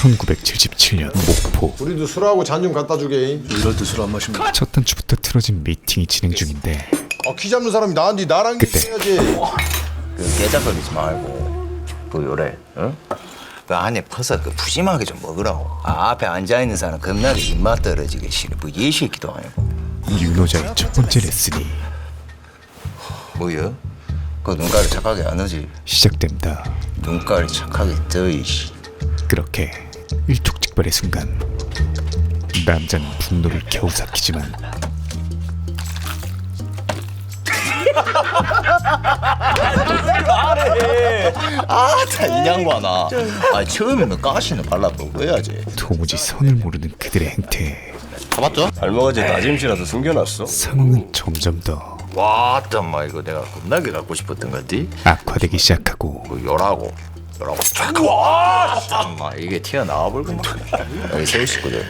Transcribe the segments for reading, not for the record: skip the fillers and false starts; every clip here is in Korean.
1977년 목포. 우리도 술하고 잔 좀 갖다 주게. 이럴 때 술 안 마시면 첫 단추부터 틀어진 미팅이 진행 중인데 키 잡는 사람이 나한테 나랑 그때. 얘기해야지. 그 깨작거리지 말고 그 요래 응? 그 안에 퍼서 그 푸짐하게 좀 먹으라고. 앞에 앉아있는 사람 겁나게 입맛 떨어지게 싫어. 뭐 예시기도 아니고. 윤호자의 첫 번째 레슨이 뭐여? 그 눈깔이 착하게 안 오지. 시작됩니다. 눈깔이 착하게 떠 이씨. 그렇게 일촉즉발의 순간 남자는 분노를 겨우 삭히지만 아다 인양반아. 처음에는 가시는 발라 먹어야지. 도무지 선을 모르는 그들의 행태에 가봤죠? 할머니 다짐씨라도 숨겨놨어? 상황은 점점 더 와따 마 이거 내가 겁나게 갖고 싶었던 건데. 악화되기 시작하고 그 요라고 쫙. 와, 마 이게 튀어나와 볼건. 여기 세 식구들.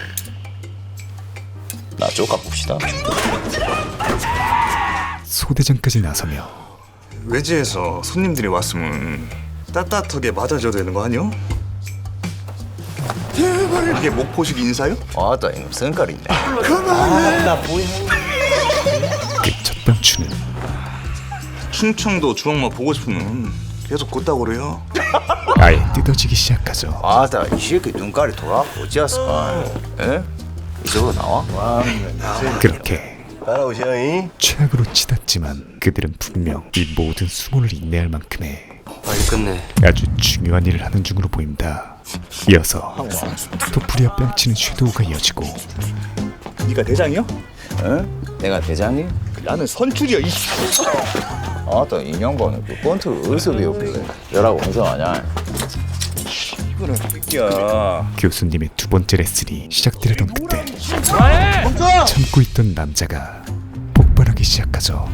나 쪼까 봅시다. 소대장까지 나서며 외지에서 손님들이 왔으면 따뜻하게 맞아줘야 되는 거 아니요? 이게 목포식 인사요? 와따 이놈 성깔 있네. 그 첫 단추는 충청도 주먹만 보고 싶으면 계속 곧다 그래요. 아예 뜯어지기 시작하죠. 와따 이 새끼 눈깔이 돌아 어찌했을까? 에? 이쪽으로 나와? 와, 그렇게 따라오시오잉. 최악으로 치닫지만 그들은 분명 이 모든 수모를 인내할 만큼의 빨리 끝내. 아주 중요한 일을 하는 중으로 보입니다. 이어서 도프리와 뺨치는 섀도우가 이어지고 네가 대장이요? 응? 내가 대장이? 나는 선출이야. 이 아따 인형반은 그 권투를 어디서 배웠길래? 여라고 원성하냐? 이거는 새끼야. 교수님의 두 번째 레슨이 시작되려던 그때 참고 있던 남자가 폭발하기 시작하죠.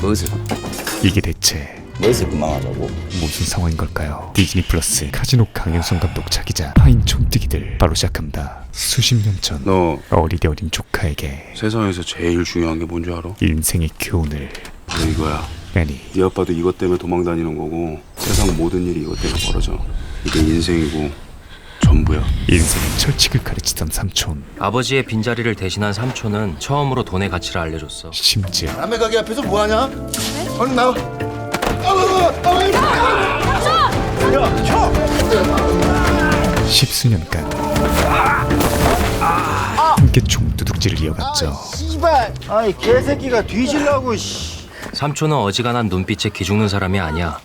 무엇을? 이게 대체 무엇을 그만하자고? 무슨 상황인 걸까요? 디즈니 플러스 카지노 강윤성 감독 차기자 파인 촌뜨기들 바로 시작합니다. 수십 년 전 너 어리대 어린 조카에게 세상에서 제일 중요한 게 뭔지 알아? 인생의 교훈을 바로 이거야. 아니 네 아빠도 이것 때문에 도망 다니는 거고 세상 모든 일이 이것 때문에 벌어져. 이게 인생이고 전부야. 인생의 철칙을 가르치던 삼촌. 아버지의 빈자리를 대신한 삼촌은 처음으로 돈의 가치를 알려줬어. 심지어 남의 가게 앞에서 뭐하냐? 얼른 나와. 십수년간 함께 총두둑질을 이어갔죠. 씨발. 아이 개새끼가 뒤질라고 씨. 삼촌은 어지간한 눈빛에 기죽는 사람이 아니야.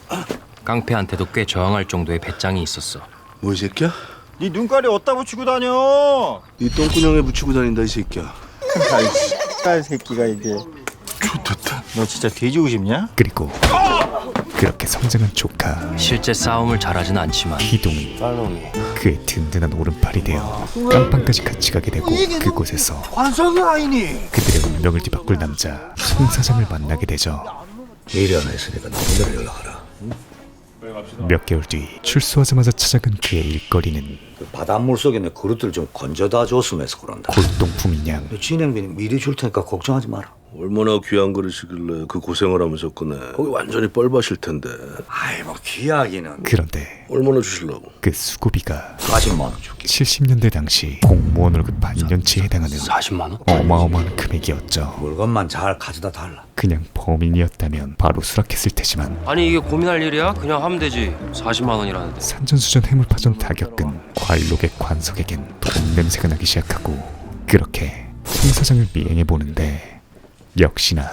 깡패한테도 꽤 저항할 정도의 배짱이 있었어. 뭐 이 새끼야? 네 눈깔이 어디다 붙이고 다녀? 네 똥구녕에 붙이고 다닌다 이 새끼야. 아이 씨발 새끼가 이게. 좋겠다. 너 진짜 뒤지고 싶냐? 그리고 그렇게 성장한 조카 실제 싸움을 잘하진 않지만 희동이 그의 든든한 오른팔이 되어 깜빵까지 같이 가게 되고 그곳에서 관성이 아니니. 그들의 운명을 뒤바꿀 남자 손 사장을 만나게 되죠. 일이 하나 있으니까 나오면 연락하라. 몇 개월 뒤 출소하자마자 찾아간 그의 일거리는 바닷물 속에 내 그릇들 좀 건져다 줬으면 해서 그런다. 골동품인 양. 진행비는 미리 줄 테니까 걱정하지 마라. 얼마나 귀한 그릇이길래 그 고생을 하면서 꺼내. 거기 완전히 뻘밭일 텐데. 아이 뭐 귀하기는 그런데 얼마나 주실라고? 그 수고비가 40만 원 줄게. 70년대 당시 공무원 월급 반년치에 해당하는 40만 원? 어마어마한 금액이었죠. 물건만 잘 가져다 달라. 그냥 범인이었다면 바로 수락했을 테지만 아니 이게 고민할 일이야? 그냥 하면 되지. 40만 원이라는데. 산전수전 해물파전 다 겪은 관록의 관석에겐 돈 냄새가 나기 시작하고 그렇게 송 사장을 미행해 보는데 역시나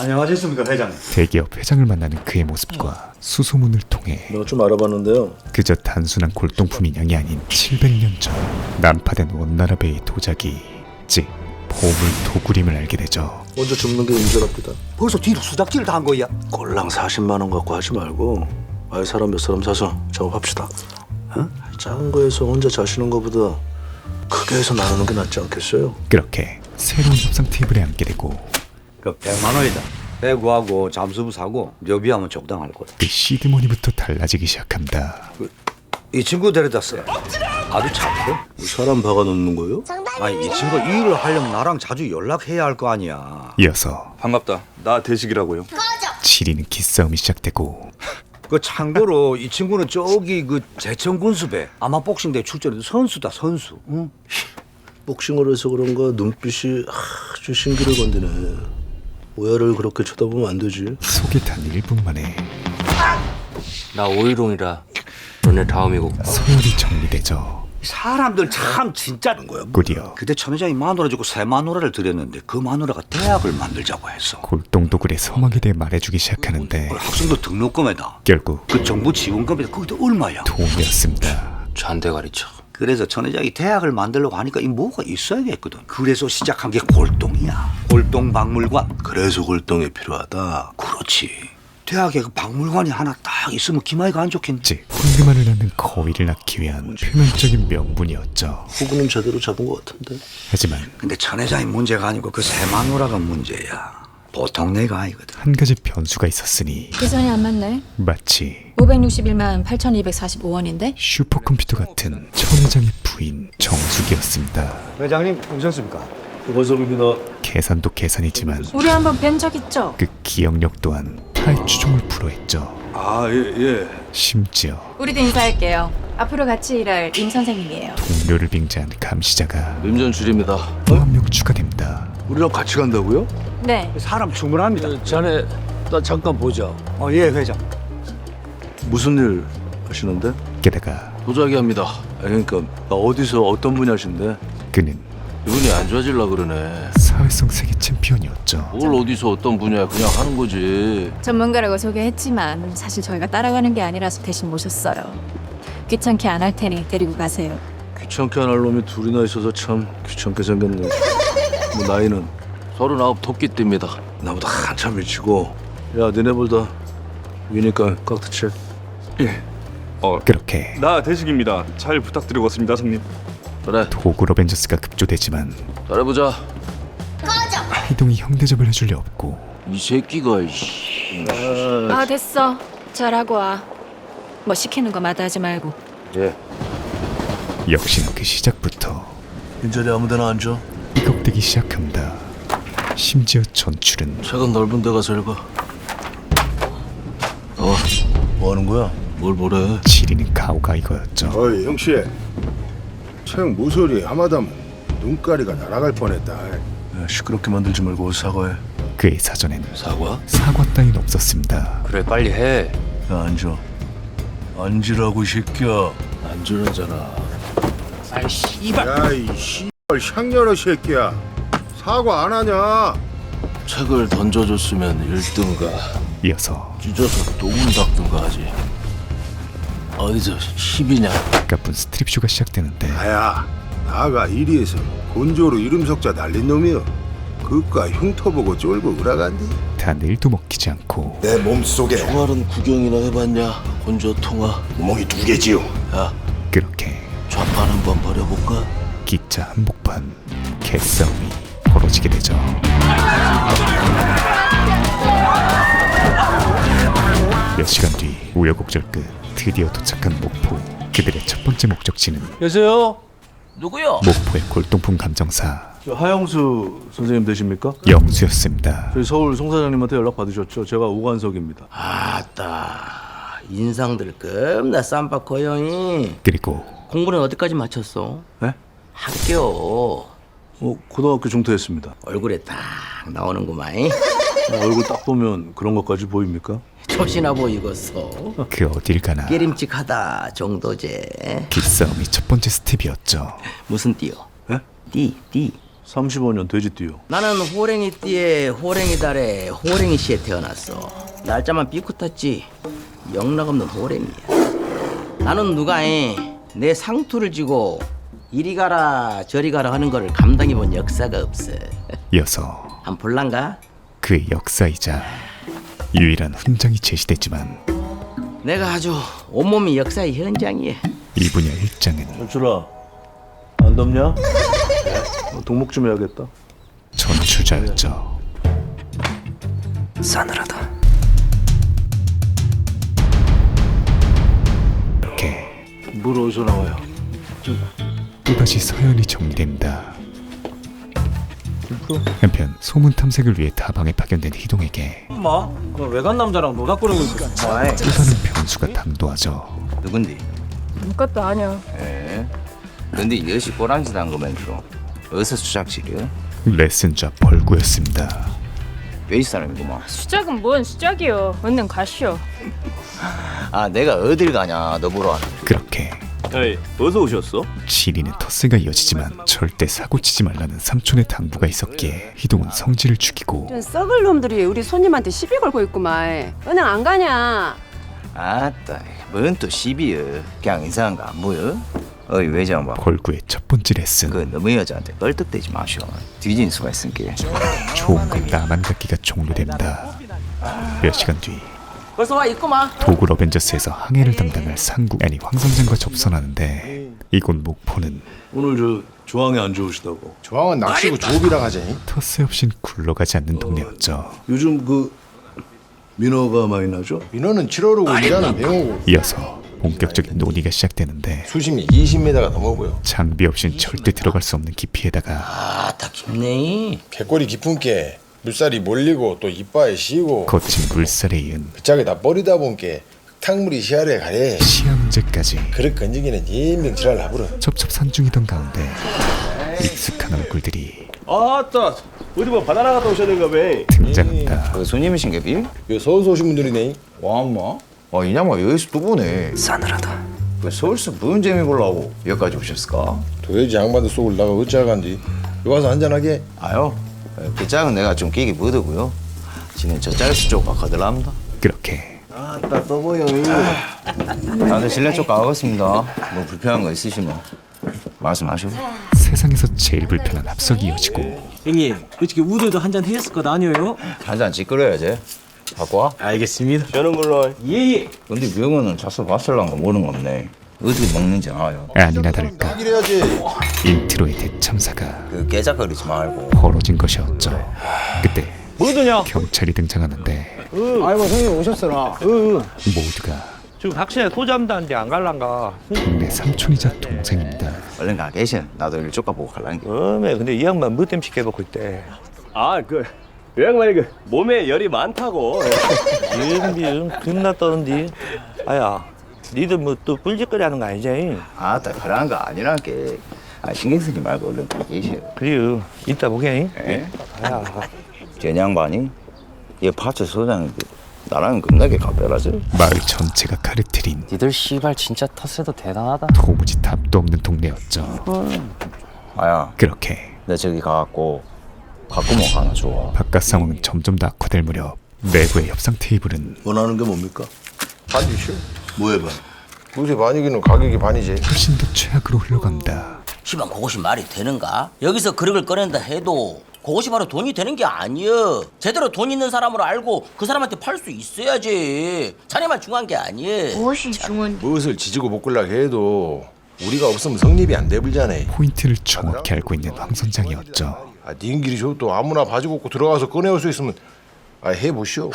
안녕하셨습니까 회장님. 대기업 회장을 만나는 그의 모습과 수소문을 통해 너 좀 알아봤는데요. 그저 단순한 골동품 인형이 아닌 700년 전 난파된 원나라베의 도자기 즉 보물 도구림을 알게 되죠. 먼저 죽는 게 인절합니다. 벌써 뒤로 수작질을 다 한 거야. 꼴랑 40만 원 갖고 하지 말고 아예 사람 몇 사람 사서 작업합시다. 어? 작은 거에서 혼자 자시는 거보다 크게 해서 나누는 게 낫지 않겠어요? 그렇게 새로운 협상 테이블에 앉게 되고 그 100만 원이다. 배구하고 잠수부 사고 묘비하면 적당할 거다. 그 시드머니부터 달라지기 시작합니다. 이 친구 데려다 써. 아주 착해. 사람 박아 놓는 거요? 아니 이 친구 이 일을 하려면 나랑 자주 연락해야 할 거 아니야. 이어서 반갑다. 나 대식이라고요. 지리는 기싸움이 시작되고 그 참고로 이 친구는 저기 그 제천 군수배 아마 복싱대 출전해도 선수다 선수. 응? 복싱을 해서 그런가 눈빛이 아주 신기를 건드네. 오야를 그렇게 쳐다보면 안 되지. 속이 탄 1분 만에 나 오이롱이라 너네 다음이고. 서열이 정리되죠. 사람들 참 진짜 거야. 곧이어 그때 천 회장이 마누라 주고 새 마누라를 드렸는데 그 마누라가 대학을 만들자고 했어. 골동도굴의 서막에 대해 말해주기 시작하는데 학생도 등록금에다 결국 그 정부 지원금에다 그것도 얼마야? 돈이었습니다. 잔대가리 쳐. 그래서 천 회장이 대학을 만들려고 하니까 이 뭐가 있어야겠거든. 그래서 시작한 게 골동이야. 골동박물관. 그래서 골동이 필요하다. 그렇지. 대학에 그 박물관이 하나 딱 있으면 기마이가 안 좋겠니? 즉 황금알을 낳는 거위를 낳기 위한 표면적인 명분이었죠. 후보는 제대로 잡은 것 같은데. 하지만 근데 천 회장이 문제가 아니고 그 새 마누라가 문제야. 보통 내가 아니거든. 한 가지 변수가 있었으니 계산이 안 맞네. 마치 561만 8,245원인데? 슈퍼컴퓨터 같은 천 회장의 부인 정숙이었습니다. 회장님 오셨습니까? 고건섭입니다. 계산도 계산이지만 우리 한번 뵌 적 있죠? 그 기억력 또한 탈주종을 불허했죠. 아, 예. 심지어 우리도 인사할게요. 앞으로 같이 일할 임 선생님이에요. 동료를 빙자한 감시자가 임전출입니다. 또 한 명 추가됩니다. 우리랑 같이 간다고요? 네. 사람 충분합니다. 자네 나 잠깐 보자. 예 회장. 무슨 일 하시는데? 게다가 도자기합니다. 그러니까 어디서 어떤 분야신데? 그는 기분이 안 좋아질라 그러네. 사회성 세계 챔피언이었죠. 뭘 어디서 어떤 분야야 그냥 하는 거지. 전문가라고 소개했지만 사실 저희가 따라가는 게 아니라서 대신 모셨어요. 귀찮게 안 할 테니 데리고 가세요. 귀찮게 안 할 놈이 둘이나 있어서 참 귀찮게 생겼네. 뭐 나이는 39 토끼띠입니다. 나보다 한참 일치고. 야 니네보다 위니까 깍두채. 그렇게 나 대식입니다. 잘 부탁드리겠습니다, 손님. 그래 도구 어벤져스가 급조되지만 잘해보자. 하이동이 형대접을 해줄 리 없고 이 새끼가 이씨. 아 됐어. 잘하고 와. 뭐 시키는 거 마다하지 말고. 예. 역시나 그 시작부터 빈자리 아무데나 앉아. 삐걱대기 시작합니다. 심지어 전출은 책은 넓은 데 가서 읽어. 뭐 하는 거야? 뭘 보래? 지리는 가오가이거였죠. 어이 형씨, 책 모서리 하마담 눈가리가 날아갈 뻔했다. 야, 시끄럽게 만들지 말고 어서 사과해. 그의 사전엔 사과? 사과 따윈 없었습니다. 그래 빨리 해. 야 앉아. 앉으라고 이 새끼야. 앉으라잖아. 아이 씨발. 야이 씨발 향년의 새끼야, 사과 안 하냐? 책을 던져줬으면 읽든가 이어서 찢어서 똥을 닦든가 하지. 어디서 시비냐? 가쁜 스트립쇼가 시작되는데 아야, 나가 이리에서 곤조로 이름 석자 날린 놈이여. 그깟 흉터보고 쫄고 으라간디. 단일도 먹히지 않고 내 몸속에 총알은 구경이나 해봤냐? 건조 통화. 구멍이 2개지요. 야 그렇게 좌판 한번 버려볼까? 기차 한복판 개싸움이 벌어지게 되죠. 몇 시간 뒤 우여곡절 끝 드디어 도착한 목포. 그들의 첫 번째 목적지는 계세요? 누구요? 목포의 골동품 감정사 저 하영수 선생님 되십니까? 영수였습니다. 저희 서울 송 사장님한테 연락 받으셨죠? 제가 오관석입니다. 아따 인상들 겁나 쌈박커 형이. 그리고 공부는 어디까지 마쳤어? 네? 학교. 고등학교 중퇴했습니다. 얼굴에 딱 나오는구만. 얼굴 딱 보면 그런 것까지 보입니까? 조시나 보이겠어. 그 어딜 가나 깨림칙하다 정도제. 기싸움이 첫 번째 스텝이었죠. 무슨 띠요? 예? 띠. 35년 돼지띠요. 나는 호랭이 띠에 호랭이 달에 호랭이 씨에 태어났어. 날짜만 삐끗했지. 영락없는 호랭이야. 나는 누가 내 상투를 쥐고 이리 가라 저리 가라 하는 걸 감당해 본 역사가 없어. 이어서 한 볼란가? 그의 역사이자 유일한 훈장이 제시됐지만 내가 아주 온몸이 역사의 현장이야. 이 분야 일장은 전출아 안 덥냐? 동목 좀 해야겠다. 전출자였죠. 싸늘하다. 이렇게 물 어디서 나와요? 또다시 서열이 정리됩니다. 한편 소문 탐색을 위해 다방에 파견된 희동에게 뭐? 그 외간 남자랑 노닥거리고 있어. 또 다른 변수가 당도하죠. 누군디? 아무것도 아니야. 에? 근데 이것이 꼬랑지 담그면서 어디서 수작질이야? 레슨자 벌구였습니다. 외이 사람이구만. 수작은 뭔 수작이요. 얼른 가시오. 아 내가 어딜 가냐 너 보러 그렇게 에이, 어디서 오셨어? 시리는 터스가 이어지지만 절대 사고치지 말라는 삼촌의 당부가 있었기에 희동은 성질을 죽이고 좀 썩을 놈들이 우리 손님한테 시비 걸고 있구만. 은행 안 가냐? 아따 뭔 또 시비여. 그냥 이상한 거 안 보여? 어이 외장 봐. 벌구의 첫 번째 레슨. 그 너무 여자한테 껄떡대지 마시오. 뒤진 수가 있으니까. 좋은 건 나만 갖기가 종료됩니다. 몇 시간 뒤 벌써 와 있구만. 도굴 어벤져스에서 항해를 담당할 상구 아니 황선장과 접선하는데 이곳 목포는 오늘 저 조항이 안 좋으시다고. 조항은 낚시고 조업이랑 하자니. 터스 없인 굴러가지 않는 동네였죠. 요즘 그 민어가 많이 나죠? 민어는 7월호고 일하는 뱅어고 이어서 본격적인 논의가 시작되는데 수심이 20m가 넘어고요. 장비 없인 절대 들어갈 수 없는 깊이에다가 아따 깊네. 개꼬리 깊은 게 물살이 몰리고 또 이빠에 씌고 거친 물살에 이은 그 짝에 다 버리다 본게 탕물이 시야래 가래. 시야 문제까지 그릇 건지기는 인명 지랄 나부러. 첩첩산중이던 가운데 익숙한 얼굴들이 아따, 어디 뭐 바다 나갔다 오셨는가 봐. 등장한다. 그 손님이신가 비? 그 서울서 오신 분들이네. 와 엄마. 아 이냐마 여기서 또 보네. 싸늘하다. 그 서울서 무슨 재미 보려고 여기까지 오셨을까? 도대체 양반들 속을 나가 어찌하간디. 여기 와서 한잔하게. 아요. 그 짝은 내가 좀 끼기 못하고요. 지는 저 짤수 쪽 가거들랍니다. 그렇게 아따 또 보여. 다들 실내 쪽 가겠습니다. 뭐 불편한 거 있으시면 말씀하시고. 세상에서 제일 불편한 합석이 이어지고 형님, 솔직히 우도도 한잔 했을 것 아니에요? 한잔 찌끄러야지. 갖고 와. 알겠습니다. 저는 물론 예예. 근데 명언은 자서 봤을란 거 모르는 거 없네. 어떻게 먹는지 알아요. 아니나 다를까 이래야지. 인트로의 대참사가 그 깨작거리지 말고. 벌어진 것이었죠. 그때 뭐드냐? 경찰이 등장하는데 아이고 형님 오셨어라. 모두가 지금 확실히 소잠다는데 안 갈란가? 동네 삼촌이자 동생입니다. 얼른 가 계셔. 나도 일쪽 가보고 갈란게. 근데 이 양반 뭐 때문에 시켜먹고 있대? 그 양반이 그 몸에 열이 많다고. 비응 겁나 떠는디. 아야, 니들 뭐 또 뿔짓거리 하는 거 아니지? 아따 그런 거 아니란게. 아 신경 쓰지 말고 얼른 가 계셔. 그래요. 이따 보게. 예? 아야. 제 양반이 얘 파트 소장인데 나랑 겁나게 가별하지. 마을 전체가 카르텔인 니들 씨발 진짜 텃세도 대단하다. 도무지 답도 없는 동네였죠. 아야, 그렇게 내 저기 가갖고 가꾸먹 하나 줘. 바깥 상황은 점점 더 악화될 무렵 내부의 협상 테이블은 원하는 게 뭡니까? 반이죠. 뭐해 봐. 요새 반이기는 가격이 반이지. 훨씬 더 최악으로 흘러갑니다. 시방 그것이 말이 되는가? 여기서 그릇을 꺼낸다 해도 그것이 바로 돈이 되는 게 아니여. 제대로 돈 있는 사람으로 알고 그 사람한테 팔 수 있어야지. 자네만 중요한 게 아니여. 무엇이 중은 무엇을 지지고 볶으려고 해도 우리가 없으면 성립이 안 되불잖아. 포인트를 정확히 알고 있는 황 선장이었죠. 아, 니인끼리 또 아무나 바지 걷고 들어가서 꺼내올 수 있으면 해보시오.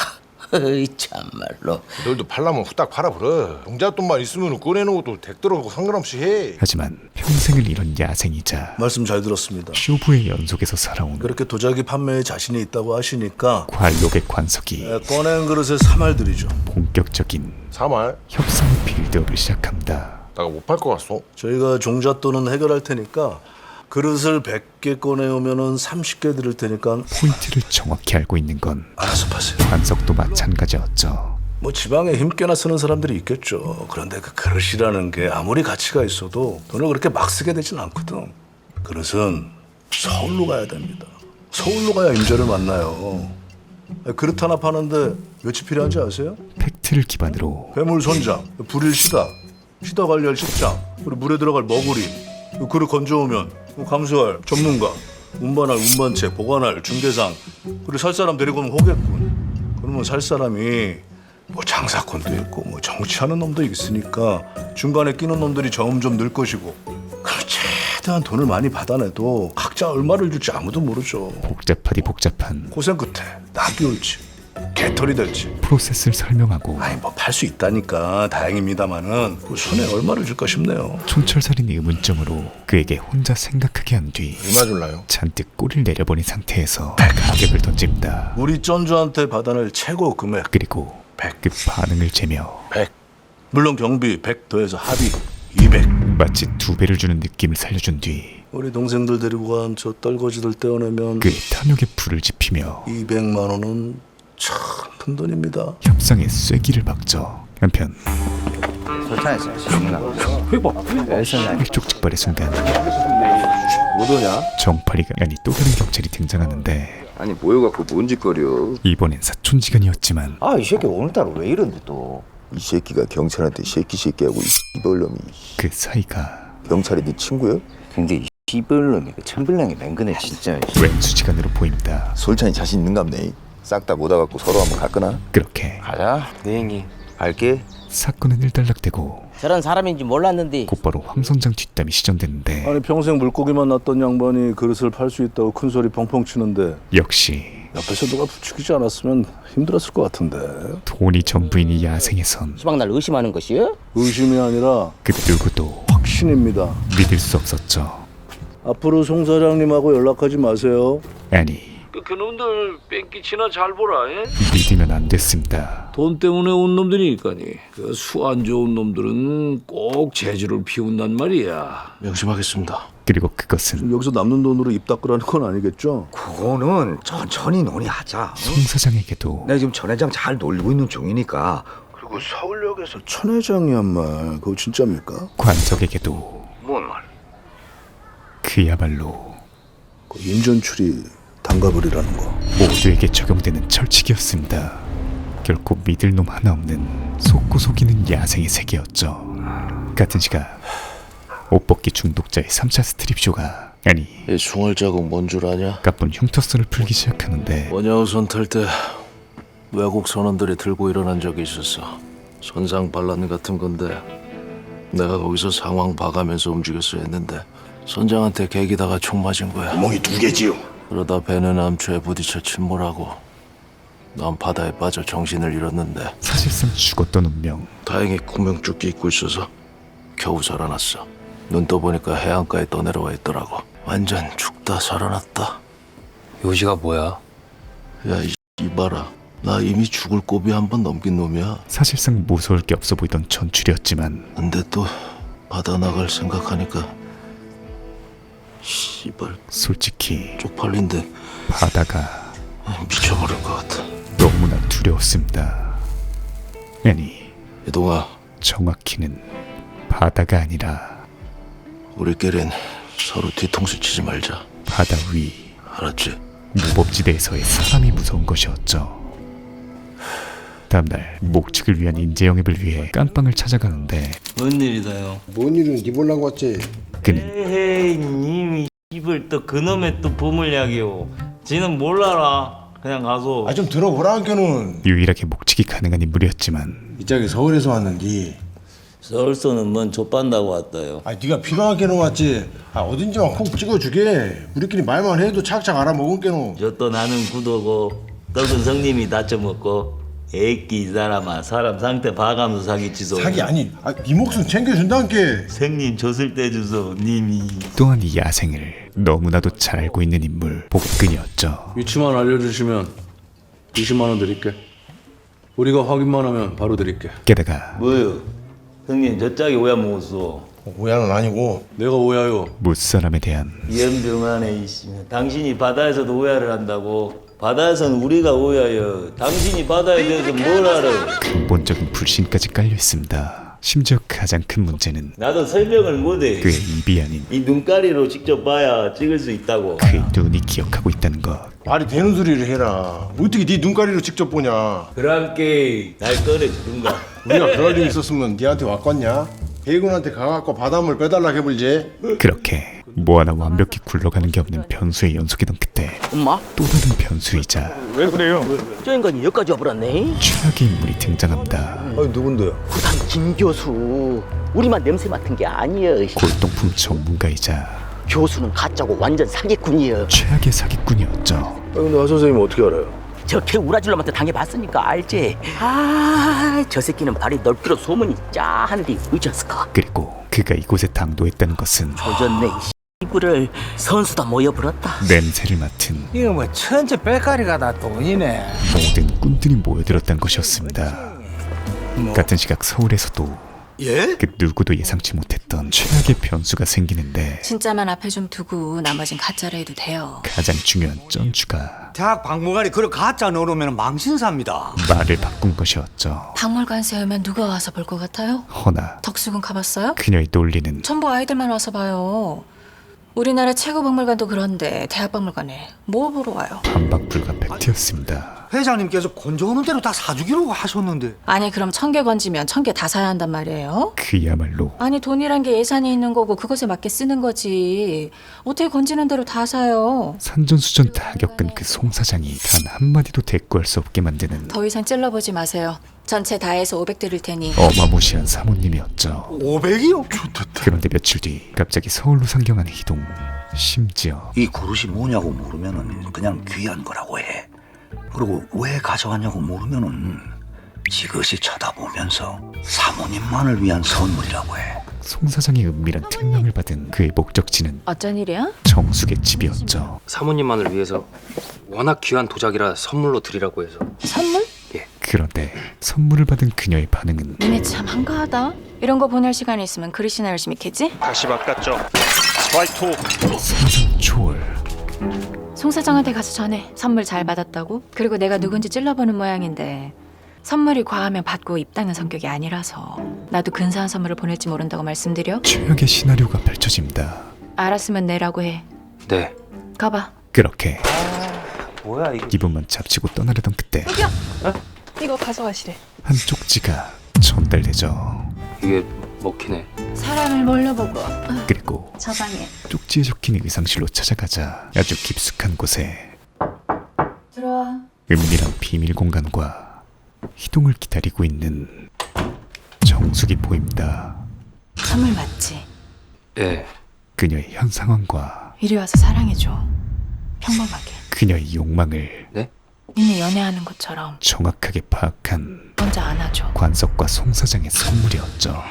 어이 참말로. 너희도 팔라면 후딱 팔아버려. 동잣돈만 있으면 꺼내는 것도 댁들하고 상관없이 해. 하지만 평생을 이룬 야생이자 말씀 잘 들었습니다. 쇼부의 연속에서 살아온 그렇게 도자기 판매에 자신이 있다고 하시니까 관록의 관석이 꺼낸 그릇에 3알들이죠. 본격적인 3알? 협상의 빌드업을 시작합니다. 내가 못 팔 것 같소. 저희가 종잣돈은 해결할 테니까 그릇을 100개 꺼내오면은 30개 드릴 테니까 포인트를 정확히 알고 있는 건 알아서 파세요. 관석도 마찬가지였죠. 뭐 지방에 힘께나 쓰는 사람들이 있겠죠. 그런데 그 그릇이라는 게 아무리 가치가 있어도 돈을 그렇게 막 쓰게 되진 않거든. 그릇은 서울로 가야 됩니다. 서울로 가야 임자를 만나요. 그릇 하나 파는데 몇이 필요한지 아세요? 팩트를 기반으로 괴물 손장, 불일 시다, 시다 관리할 식장, 그리고 물에 들어갈 머구리, 그릇 건져오면 감수할 전문가, 운반할 운반체, 보관할 중개상, 그리고 살 사람 데리고 오면 호객군. 그러면 살 사람이 뭐 장사꾼도 있고 뭐 정치하는 놈도 있으니까 중간에 끼는 놈들이 점점 늘 것이고. 그럼 최대한 돈을 많이 받아내도 각자 얼마를 줄지 아무도 모르죠. 복잡하디 복잡한 고생 끝에 낙이 올지 개털이 될지. 프로세스를 설명하고 아니 뭐 팔 수 있다니까 다행입니다만은 그 손에 얼마를 줄까 싶네요. 촌철살인의 의문점으로 그에게 혼자 생각하게 한 뒤 얼마 줄라요? 잔뜩 꼬리를 내려버린 상태에서 가격을 던집니다. 우리 쩐주한테 받아낼 최고 금액 그리고 100. 그 반응을 재며 100. 물론 경비 100 더해서 합의 200. 마치 2배를 주는 느낌을 살려준 뒤 우리 동생들 데리고 간 저 떨거지들 떼어내면 그의 탐욕에 불을 지피며 200만 원은 참 큰 돈입니다. 협상에 쐐기를 박죠. 한편 일촉즉발의 순간 뭐더냐? 정파리가 아니 또 다른 경찰이 등장하는데 아니 모여갖고 뭔 짓거려? 이번엔 사촌지간이었지만 아 이 새끼 오늘따라 왜 이런데 또. 이 새끼가 경찰한테 새끼하고 이 벌놈이 그 사이가 경찰이 네 친구야? 근데 이 씨발놈이 그 천불량이 맹근해 진짜. 왼수지간으로 보입니다. 솔찬이 자신 있는갑네. 싹 다 모아갖고 서로 한번 가거나. 그렇게 가자 내 형이 갈게. 사건은 일단락되고 저런 사람인지 몰랐는데 곧바로 황 선장 뒷담이 시전됐는데 아니 평생 물고기만 놨던 양반이 그릇을 팔 수 있다고 큰 소리 펑펑 치는데 역시 옆에서 누가 부추기지 않았으면 힘들었을 것 같은데. 돈이 전부인 이 야생에선 수박 날 의심하는 것이요? 의심이 아니라 그 누구도 확신입니다. 믿을 수 없었죠. 앞으로 송 사장님하고 연락하지 마세요. 아니 그놈들 뺑기치나 잘 보라. 예? 믿으면 안 됐습니다. 돈 때문에 온 놈들이니까니. 그 수 안 좋은 놈들은 꼭 재주를 피운단 말이야. 명심하겠습니다. 그리고 그것은 여기서 남는 돈으로 입 닦으라는 건 아니겠죠? 그거는 천천히 논의하자. 송 사장에게도 내가 지금 전 회장 잘 놀리고 있는 중이니까. 그리고 서울역에서 천 회장이란 말 그거 진짜입니까? 관적에게도 뭔 말? 그야말로 그 인전출이 단가불이라는 거. 모두에게 적용되는 철칙이었습니다. 결코 믿을 놈 하나 없는 속고 속이는 야생의 세계였죠. 같은 시간 옷벗기 중독자의 3차 스트립쇼가 아니 이 숭얼 자국 뭔 줄 아냐? 가쁜 흉터선을 풀기 시작하는데 원야우선 탈 때 외국 선원들이 들고 일어난 적이 있었어. 선상 반란 같은 건데 내가 거기서 상황 봐가면서 움직였어야 했는데 선장한테 개기다가 총 맞은 거야. 구멍이 2개지요. 그러다 배는 암초에 부딪혀 침몰하고 난 바다에 빠져 정신을 잃었는데 사실상 죽었던 운명. 다행히 구명조끼 입고 있어서 겨우 살아났어. 눈 떠보니까 해안가에 떠내려와 있더라고. 완전 죽다 살아났다. 요시가 뭐야? 야, 이봐라. 나 이미 죽을 고비 한 번 넘긴 놈이야. 사실상 무서울 게 없어 보이던 전출이었지만 근데 또 바다 나갈 생각하니까 씨발 솔직히 쪽팔린데 바다가 미쳐버릴 것 같아. 너무나 두려웠습니다. 아니 이동아, 정확히는 바다가 아니라 우리끼린 서로 뒤통수 치지 말자. 바다 위 알았지? 무법지대에서의 사람이 무서운 것이었죠. 다음날 목축을 위한 인재 영입을 위해 깜빵을 찾아가는데 뭔 일이다요? 뭔 일은 니 보려고 왔지? 그는 에이 님이 입을 또 그놈의 또 보물약이오. 지는 몰라라. 그냥 가서. 아 좀 들어보라니까는. 유일하게 목축이 가능한 인물이었지만 이 짝이 서울에서 왔는데. 서울서는 뭔 좆반다고 왔다요. 아 네가 필요한 게는 왔지. 아 어딘지만 콕 찍어주게. 우리끼리 말만 해도 착착 알아먹은 게는. 저 또 나는 구도고 떡은 성님이 다쳐먹고 애끼 이 사람아 사람 상태 봐가면서 사기치소. 사기 아니. 아 네 목숨 챙겨준다니까. 생님 줬을 때 주소 님이. 또한 이 야생을 너무나도 잘 알고 있는 인물 복근이었죠. 위치만 알려주시면 20만 원 드릴게. 우리가 확인만 하면 바로 드릴게. 게다가 뭐요? 형님 저 짝이 오야 먹었어. 오야는 아니고. 내가 오야요. 무사람에 대한 연병하네 이씨. 당신이 바다에서도 오야를 한다고. 바다에서는 우리가 오야여. 당신이 바다에 대해서 뭘 알아? 근본적인 불신까지 깔려 있습니다. 심지어 가장 큰 문제는 나도 설명을 못해. 그의 입이 아닌 이 눈가리로 직접 봐야 찍을 수 있다고. 그의 눈이 기억하고 있다는 것. 말이 되는 소리를 해라. 어떻게 네 눈가리로 직접 보냐. 그랑께 날 꺼내주든가. 우리가 그럴 일 있었으면 니한테 왔겠냐? 대군한테 가갖고 바닷물 빼달라 해볼지. 그렇게 뭐 하나 완벽히 굴러가는 게 없는 변수의 연속이던 그때 엄마? 또 다른 변수이자 왜 그래요? 저 인간이 여기까지 와버렸네. 최악의 인물이 등장합니다. 아니 누군데요? 부산 김 교수. 우리만 냄새 맡은 게 아니여. 골동품 전문가이자 교수는 가짜고 완전 사기꾼이여. 최악의 사기꾼이었죠. 근데 하 선생님 어떻게 알아요? 저 개우라질놈한테 당해봤으니까 알지. 저 새끼는 발이 넓기로 소문이 짜한디 의졌을까. 그리고 그가 이곳에 당도했다는 것은 조졌네 이 씨부를 선수다 모여불었다. 냄새를 맡은 이거 뭐 천재 빽가리가 다 돈이네. 모든 꾼들이 모여들었다는 것이었습니다. 같은 시각 서울에서도 예? 그 누구도 예상치 못했던 최악의 변수가 생기는데 진짜만 앞에 좀 두고 나머진 가짜로 해도 돼요. 가장 중요한 쩐주가 대학 박물관에 그걸 가짜 넣으면 망신사입니다. 말을 바꾼 것이었죠. 박물관 세우면 누가 와서 볼 것 같아요? 허나 덕수궁 가봤어요? 그녀의 논리는 전부 아이들만 와서 봐요. 우리나라 최고 박물관도 그런데 대학박물관에 뭐 보러 와요? 반박 불가 팩트였습니다. 회장님께서 건져 오는 대로 다 사주기로 하셨는데. 아니 그럼 1000개 건지면 1000개 다 사야 한단 말이에요? 그야말로 아니 돈이란 게 예산이 있는 거고 그것에 맞게 쓰는 거지. 어떻게 건지는 대로 다 사요? 산전수전 다 겪은 그 송 사장이 단 한마디도 대꾸할 수 없게 만드는 더 이상 찔러보지 마세요. 전체 다 해서 500 드릴 테니. 어마무시한 사모님이었죠. 500이요? 그런데 며칠 뒤 갑자기 서울로 상경한 희동. 심지어 이 그릇이 뭐냐고 물으면은 그냥 귀한 거라고 해. 그리고 왜 가져왔냐고 물으면은 지그시 쳐다보면서 사모님만을 위한 선물이라고 해. 송 사장의 은밀한 특명을 받은 그의 목적지는 어쩐 일이야? 정숙의 집이었죠. 사모님만을 위해서 워낙 귀한 도자기라 선물로 드리라고 해서. 선물? 그런데 선물을 받은 그녀의 반응은 니네 참 한가하다. 이런 거 보낼 시간이 있으면 그릇이나 열심히 캐지? 다시 바꿨죠. 스파이토. 상상 초월. 송 사장한테 가서 전해. 선물 잘 받았다고. 그리고 내가 누군지 찔러보는 모양인데 선물이 과하면 받고 입 닦는 성격이 아니라서 나도 근사한 선물을 보낼지 모른다고 말씀드려. 최악의 시나리오가 펼쳐집니다. 알았으면 내라고 해. 네. 가봐. 그렇게 뭐야 이거? 기분만 잡치고 떠나려던 그때 이거 가져가시래. 한 쪽지가 전달되죠. 이게 먹히네. 사람을 뭘로 보고. 그리고 저 방에. 쪽지에 적힌 의상실로 찾아가자 아주 깊숙한 곳에 들어와. 은밀한 비밀 공간과 희동을 기다리고 있는 정숙이 보입니다. 선물 맞지? 예. 그녀의 현 상황과 이리 와서 사랑해줘. 평범하게. 그녀의 욕망을 니네 연애하는 것처럼 정확하게 파악한 먼저 안아줘. 관석과 송 사장의 선물이었죠.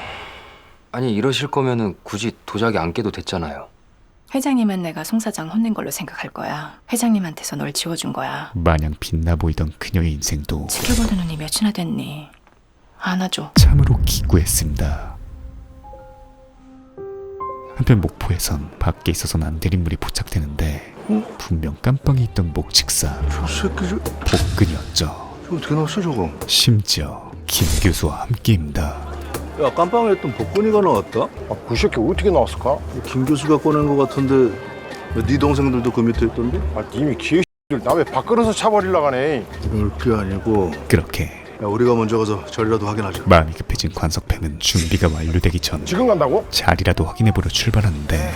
아니 이러실 거면은 굳이 도자기 안 깨도 됐잖아요. 회장님은 내가 송 사장 혼낸 걸로 생각할 거야. 회장님한테서 널 지워준 거야. 마냥 빛나 보이던 그녀의 인생도 지켜보는 눈이 몇이나 됐니? 안아줘. 참으로 기구했습니다. 한편 목포에선 밖에 있어서는 안 될 인물이 포착되는데 분명 깜빵에 있던 목칙사 저 새끼 저 복근이었죠. 어떻게 나왔어 저거? 심지어 김 교수와 함께입니다. 야 깜빵에 있던 복근이가 나왔다? 그 새끼 어떻게 나왔을까? 김 교수가 꺼낸 거 같은데 네 동생들도 그 밑에 있던데? 이미 개X들 나 왜 밥그릇을 차버리려고 하네. 그럴 게 아니고 그렇게 야 우리가 먼저 가서 자리라도 확인하자. 마음이 급해진 관석패는 준비가 완료되기 전 지금 간다고? 자리라도 확인해보려 출발하는데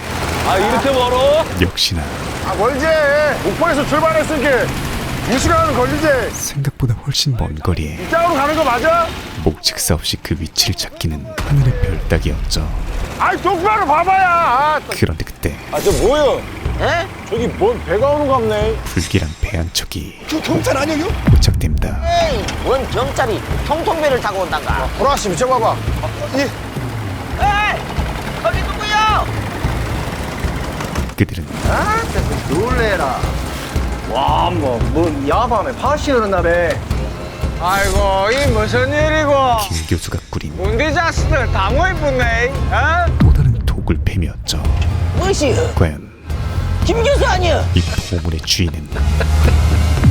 이렇게 멀어? 역시나 멀지. 목포에서 출발했으니까 2시간은 걸리지. 생각보다 훨씬 먼 거리에 이쪽으로 가는 거 맞아? 목칙사 없이 그 위치를 찾기는 하늘의 별 따기였죠. 똑바로 봐봐야. 그런데 그때 저 뭐야? 에? 저기 뭔 배가 오는 거 같네. 불길한 배 한 척이 저 경찰 아니에요? 포착됩니다. 뭔 경찰이 통통배를 타고 온단가. 보라씨 비춰봐봐. 거기 누구야? 그들은 놀래라. 와, 뭐 야밤에 파시는 날에. 아이고, 이 무슨 일이고? 김 교수가 꾸린 문디 자식들 다 모이겠네. 또 다른 도굴뱀이었죠. 무엇이? 과연 김 교수 아니야? 이 보물의 주인은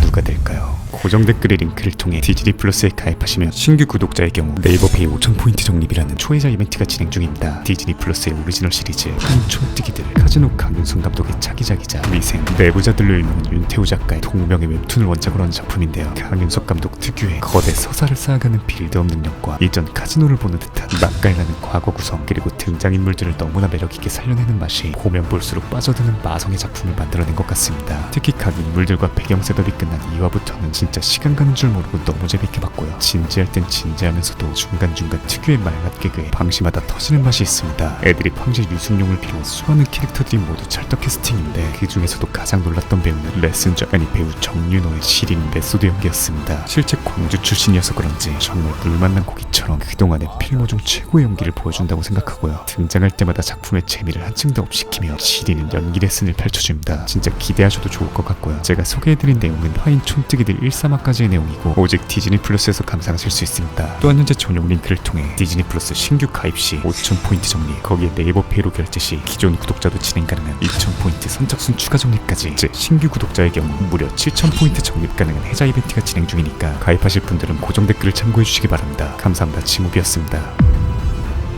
누가 될까요? 고정 댓글의 링크를 통해 디즈니 플러스에 가입하시면 신규 구독자의 경우 네이버페이 5000포인트 적립이라는 초회자 이벤트가 진행 중입니다. 디즈니 플러스의 오리지널 시리즈 한 촌뜨기들, 카즈노 강윤성 감독의 차기작이자 위생, 내부자들로 유명한 윤태우 작가의 동명의 웹툰을 원작으로 한 작품인데요. 강윤석 감독 특유의 거대 서사를 쌓아가는 빌드업 능력과 이전 카즈노를 보는 듯한 맛깔나는 과거 구성, 그리고 등장인물들을 너무나 매력있게 살려내는 맛이 보면 볼수록 빠져드는 마성의 작품을 만들어낸 것 같습니다. 특히 각 인물들과 배경 셋업이 끝난 2화부터는 진짜 진짜 시간 가는 줄 모르고 너무 재밌게 봤고요. 진지할 땐 진지하면서도 중간중간 특유의 말맛 개그에 방심하다 터지는 맛이 있습니다. 애들이 황제 유승용을 비롯 수많은 캐릭터들이 모두 찰떡 캐스팅인데 그 중에서도 가장 놀랐던 배우는 레슨저 아니 배우 정윤호의 시린 메소드 연기였습니다. 실제 광주 출신이어서 그런지 정말 물 만난 고기처럼 그동안의 필모 중 최고의 연기를 보여준다고 생각하고요. 등장할 때마다 작품의 재미를 한층 더 업시키며 시린은 연기 레슨을 펼쳐줍니다. 진짜 기대하셔도 좋을 것 같고요. 제가 소개해드린 내용은 화인 촌뜨기들 1~3화까지의 내용이고 오직 디즈니 플러스에서 감상하실 수 있습니다. 또한 현재 전용 링크를 통해 디즈니 플러스 신규 가입 시 5,000포인트 적립, 거기에 네이버 페이로 결제 시 기존 구독자도 진행 가능한 2,000포인트 선착순 추가 적립까지, 즉 신규 구독자의 경우 무려 7,000포인트 적립 가능한 해자 이벤트가 진행 중이니까 가입하실 분들은 고정 댓글을 참고해주시기 바랍니다. 감사합니다. 지무비였습니다.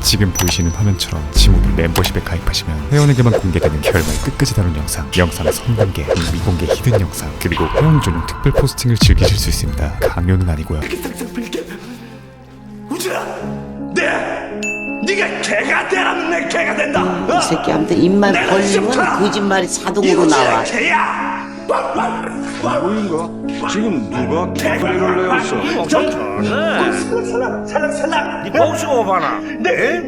지금 보이시는 화면처럼 지무비 멤버십에 가입하시면 회원에게만 공개되는 결말 끝까지 다룬 영상 선공개, 미공개 히든 영상, 그리고 회원 전용 특별 포스팅을 즐기실 수 있습니다. 강요는 아니고요. 네가 개가 되라면 내 개가 된다. 이 새끼한테 입만 벌리면 거짓말이 자동으로 나와. 개야. 뭐인가? 지금 누가 개소리를 내었어? 살랑 네 복수고 봐라.